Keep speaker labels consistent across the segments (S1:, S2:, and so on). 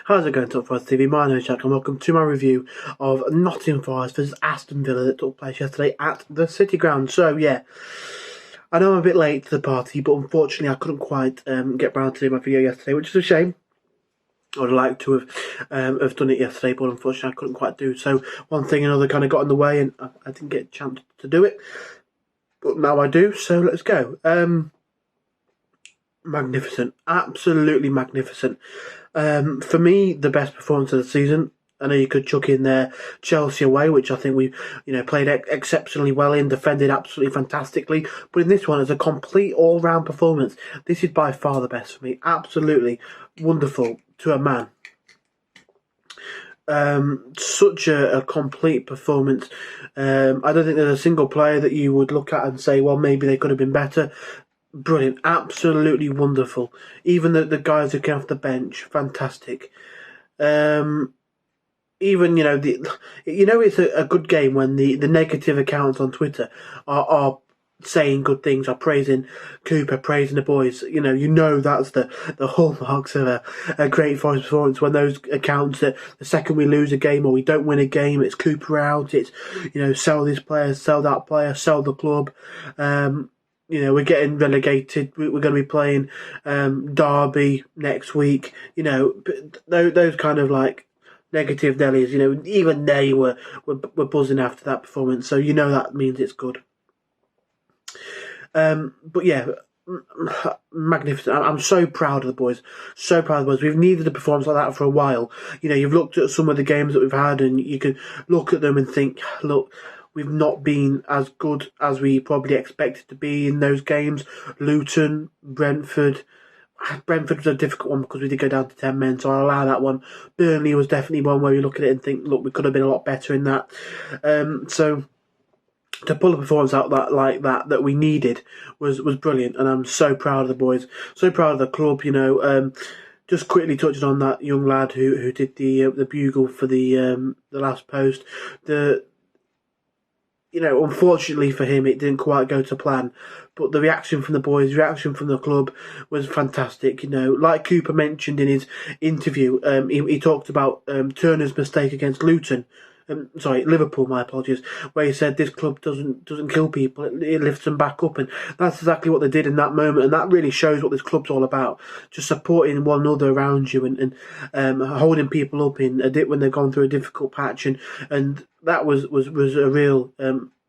S1: How's it going, Top 5 TV? My name is Jack and welcome to my review of Nottingham Forest versus Aston Villa that took place yesterday at the City Ground. So, yeah, I know I'm a bit late to the party, but unfortunately I couldn't quite get round to doing my video yesterday, which is a shame. I would have liked to have done it yesterday, but unfortunately I couldn't quite do so. One thing and another kind of got in the way and I didn't get a chance to do it. But now I do, so let's go. Magnificent. Absolutely magnificent. For me, the best performance of the season. I know you could chuck in there Chelsea away, which I think we, played exceptionally well in, defended absolutely fantastically. But in this one, it's a complete all-round performance. This is by far the best for me. Absolutely wonderful to a man. Such a complete performance. I don't think there's a single player that you would look at and say, well, maybe they could have been better. Brilliant, absolutely wonderful. Even the guys who came off the bench, fantastic. Even it's a good game when the negative accounts on Twitter are saying good things, are praising Cooper, praising the boys. You know that's the hallmarks of a great Forest performance. When those accounts that the second we lose a game or we don't win a game, it's Cooper out. It's sell this player, sell that player, sell the club. We're getting relegated. We're going to be playing Derby next week. Those kind of like negative Nellies. Even they were buzzing after that performance. So that means it's good. But yeah, magnificent. I'm so proud of the boys. So proud of the boys. We've needed a performance like that for a while. You've looked at some of the games that we've had, and you can look at them and think, look, we've not been as good as we probably expected to be in those games. Luton, Brentford. Brentford was a difficult one because we did go down to 10 men, so I'll allow that one. Burnley was definitely one where you look at it and think, look, we could have been a lot better in that. So to pull a performance out like that we needed was brilliant, and I'm so proud of the boys, so proud of the club. Just quickly touching on that young lad who did the bugle for the last post. Unfortunately for him, it didn't quite go to plan. But the reaction from the boys, reaction from the club was fantastic. Like Cooper mentioned in his interview, he talked about Turner's mistake against Luton. Liverpool, my apologies, where he said this club doesn't kill people, it lifts them back up, and that's exactly what they did in that moment, and that really shows what this club's all about, just supporting one another around you and holding people up when they've gone through a difficult patch, and that was a real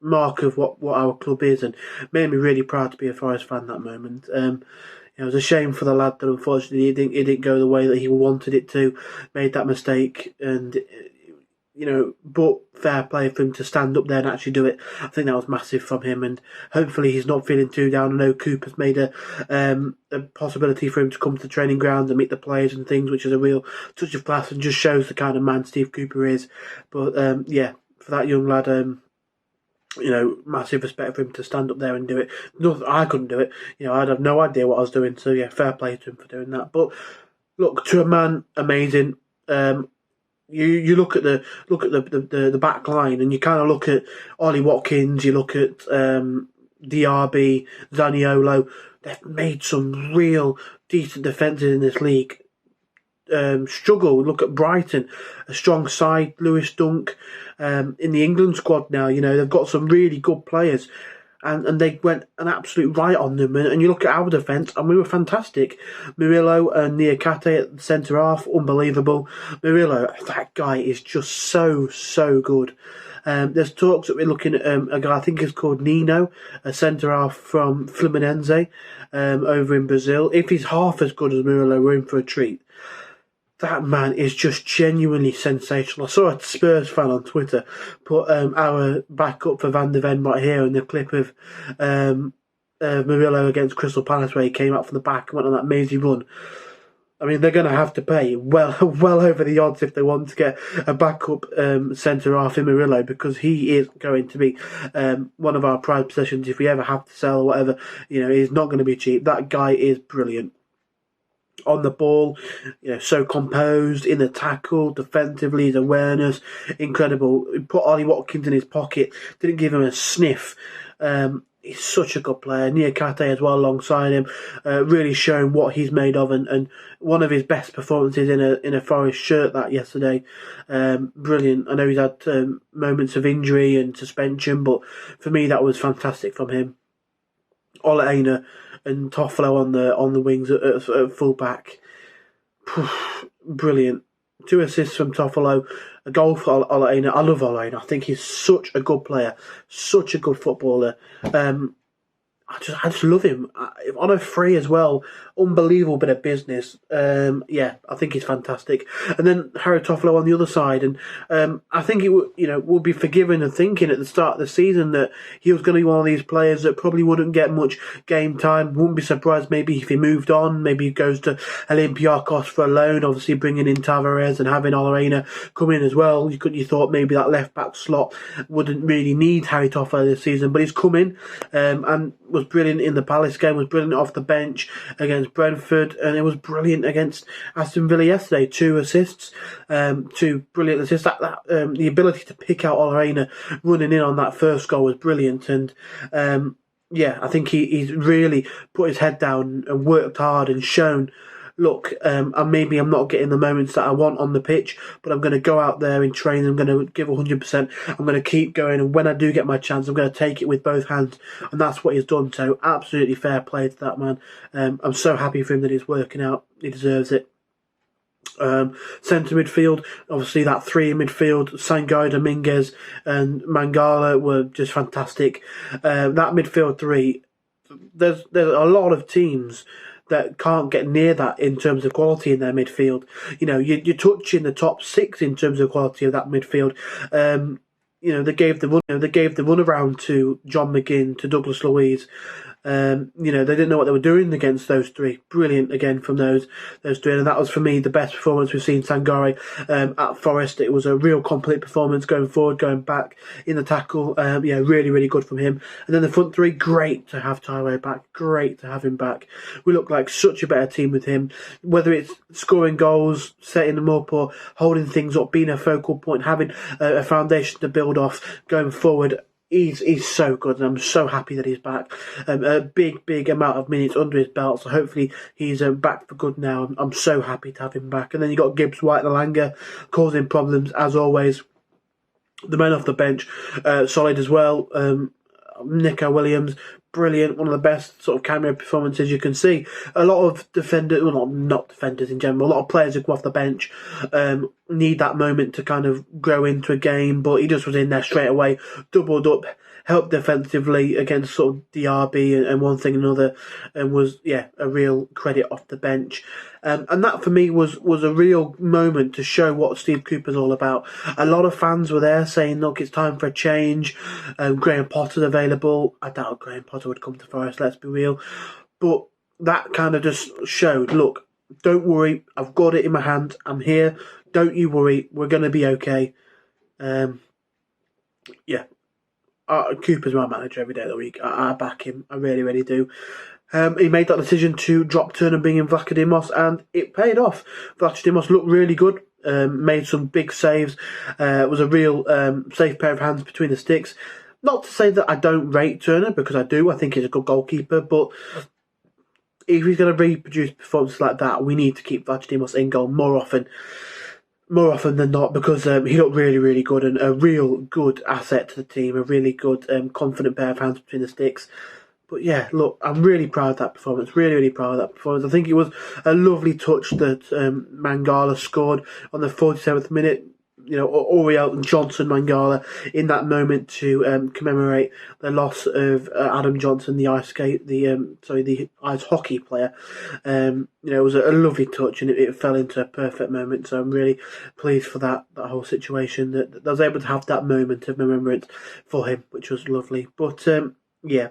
S1: mark of what our club is, and made me really proud to be a Forest fan that moment. It was a shame for the lad that unfortunately it didn't go the way that he wanted it to, made that mistake, and but fair play for him to stand up there and actually do it. I think that was massive from him, and hopefully he's not feeling too down. I know Cooper's made a possibility for him to come to the training ground and meet the players and things, which is a real touch of class and just shows the kind of man Steve Cooper is. But for that young lad, massive respect for him to stand up there and do it. I couldn't do it. I'd have no idea what I was doing. So yeah, fair play to him for doing that. But look, to a man, amazing. You look at the back line, and you kind of look at Ollie Watkins, you look at DRB, Zaniolo. They've made some real decent defences in this league. Struggle. Look at Brighton, a strong side. Lewis Dunk in the England squad now. They've got some really good players. And they went an absolute riot on them. And you look at our defence, and we were fantastic. Murillo and Niakate at the centre half, unbelievable. Murillo, that guy is just so good. There's talks that we're looking at a guy I think is called Nino, a centre half from Fluminense over in Brazil. If he's half as good as Murillo, we're in for a treat. That man is just genuinely sensational. I saw a Spurs fan on Twitter put our backup for Van der Ven right here in the clip of Murillo against Crystal Palace, where he came out from the back and went on that mazy run. I mean, they're going to have to pay well over the odds if they want to get a backup centre half in Murillo, because he is going to be one of our prized possessions if we ever have to sell or whatever. He's not going to be cheap. That guy is brilliant. On the ball, so composed in the tackle, defensively, his awareness, incredible. He put Ollie Watkins in his pocket, didn't give him a sniff. he's such a good player. Niakate as well alongside him, really showing what he's made of, and one of his best performances in a Forest shirt that yesterday. Brilliant. I know he's had moments of injury and suspension, but for me that was fantastic from him. Ola Aina and Toffolo on the wings at full back. Brilliant. 2 assists from Toffolo, a goal for Ola Aina. I love Ola Aina. I think he's such a good player, such a good footballer. I just love him. On a free as well, unbelievable bit of business. I think he's fantastic. And then Harry Toffolo on the other side, and I think it would be forgiven and thinking at the start of the season that he was going to be one of these players that probably wouldn't get much game time. Wouldn't be surprised maybe if he moved on. Maybe he goes to Olympiacos for a loan. Obviously bringing in Tavares and having Olarena come in as well. You thought maybe that left back slot wouldn't really need Harry Toffolo this season, but he's come in and was brilliant in the Palace game, was brilliant off the bench against Brentford, and it was brilliant against Aston Villa yesterday. 2 assists, 2 brilliant assists. The ability to pick out Olarena running in on that first goal was brilliant, and I think he's really put his head down and worked hard and shown, look, and maybe I'm not getting the moments that I want on the pitch, but I'm going to go out there in training, I'm going to give 100%, I'm going to keep going, and when I do get my chance, I'm going to take it with both hands, and that's what he's done. So absolutely fair play to that man. I'm so happy for him that he's working out. He deserves it. Centre midfield, obviously that 3 in midfield, Sangai, Dominguez and Mangala were just fantastic. That midfield 3, there's a lot of teams that can't get near that in terms of quality in their midfield. You're touching the top 6 in terms of quality of that midfield. They gave the run around to John McGinn, to Douglas Luiz. They didn't know what they were doing against those 3. Brilliant again from those 3, and that was for me the best performance we've seen Sangare at Forest. It was a real complete performance, going forward, going back in the tackle. Really, really good from him. And then the front 3, great to have Tyrone back. Great to have him back. We look like such a better team with him. Whether it's scoring goals, setting them up, or holding things up, being a focal point, having a foundation to build off going forward. He's so good, and I'm so happy that he's back. A big amount of minutes under his belt, so hopefully he's back for good now. I'm so happy to have him back. And then you got Gibbs White and Alanga causing problems as always. The men off the bench, solid as well. Nico Williams, brilliant, one of the best sort of cameo performances you can see. A lot of defenders, well, not defenders in general, a lot of players who go off the bench need that moment to kind of grow into a game, but he just was in there straight away, doubled up, helped defensively against sort of DRB and one thing and another, and was a real credit off the bench. And that for me was a real moment to show what Steve Cooper's all about. A lot of fans were there saying, look, it's time for a change. Graham Potter's available. I doubt Graham Potter would come to Forest, let's be real. But that kind of just showed, look, don't worry, I've got it in my hand, I'm here, don't you worry, we're going to be okay. Cooper's my manager every day of the week. I back him, I really, really do. He made that decision to drop Turner and bring in Vlachodimos, and it paid off. Vlachodimos looked really good, made some big saves. It was a real safe pair of hands between the sticks. Not to say that I don't rate Turner, because I do. I think he's a good goalkeeper, but if he's going to reproduce performances like that, we need to keep Vlachodimos in goal more often than not, because he looked really, really good, and a real good asset to the team, a really good, confident pair of hands between the sticks. But yeah, look, I'm really proud of that performance, really, really proud of that performance. I think it was a lovely touch that Mangala scored on the 47th minute. Oriel and Johnson Mangala in that moment to commemorate the loss of Adam Johnson, the the ice hockey player. It was a lovely touch, and it fell into a perfect moment. So I'm really pleased for that whole situation, that I was able to have that moment of remembrance for him, which was lovely. But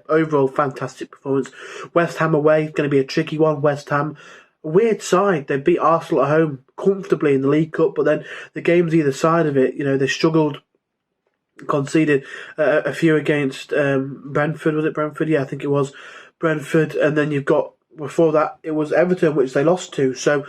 S1: overall fantastic performance. West Ham away, going to be a tricky one. West Ham, weird side. They beat Arsenal at home comfortably in the League Cup, but then the games either side of it, they struggled, conceded a few against Brentford. Was it Brentford? Yeah, I think it was Brentford. And then you've got, before that, it was Everton, which they lost to. So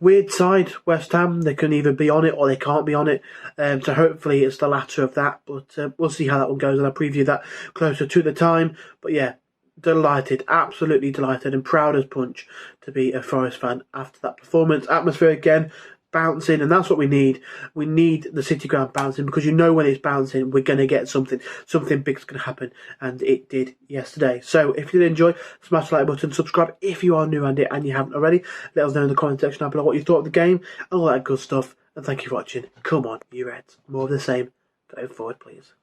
S1: weird side, West Ham. They can either be on it or they can't be on it. So hopefully it's the latter of that. But we'll see how that one goes, and I'll preview that closer to the time. But yeah, delighted, absolutely delighted, and proud as punch to be a Forest fan after that performance. Atmosphere again, bouncing, and that's what we need. We need the City ground bouncing, because you know when it's bouncing, we're going to get something big's going to happen, and it did yesterday. So if you did enjoy, smash the like button, subscribe if you are new and you haven't already. Let us know in the comment section down below what you thought of the game and all that good stuff. And thank you for watching. Come on, you Reds, more of the same going forward, please.